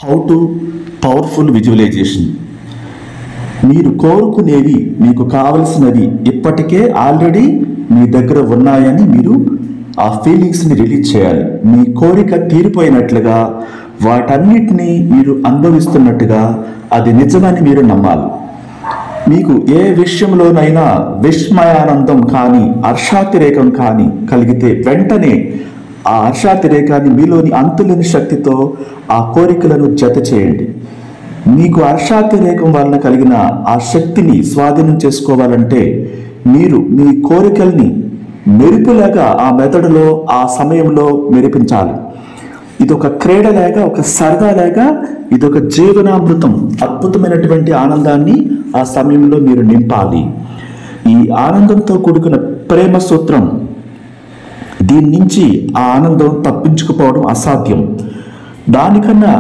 How to powerful visualisation. మీరు కోరుకునేవి, మీకు కావలసినవి ఇప్పటికే ఆల్రెడీ మీ దగ్గర ఉన్నాయని మీరు ఆ ఫీలింగ్స్ని రిలీజ్ చేయాలి. మీ కోరిక తీరిపోయినట్లుగా, వాటన్నిటినీ మీరు అనుభవిస్తున్నట్టుగా అది నిజమని మీరు నమ్మాలి. మీకు ఏ విషయంలోనైనా విస్మయానందం కానీ హర్షాతిరేకం కానీ కలిగితే వెంటనే ఆ హర్షాతిరేకాన్ని మీలోని అంతులేని శక్తితో ఆ కోరికలను జత చేయండి. మీకు హర్షాతిరేకం వలన కలిగిన ఆ శక్తిని స్వాధీనం చేసుకోవాలంటే మీరు మీ కోరికల్ని మెరుపులాగా ఆ మెదడులో ఆ సమయంలో మెరిపించాలి. ఇదొక క్రీడలాగా, ఒక సరదాలాగా, ఇదొక జీవనామృతం, అద్భుతమైనటువంటి ఆనందాన్ని ఆ సమయంలో మీరు నింపాలి. ఈ ఆనందంతో కూడుకున్న ప్రేమ సూత్రం, దీని నుంచి ఆ ఆనందం తప్పించుకుపోవడం అసాధ్యం. దానికన్నా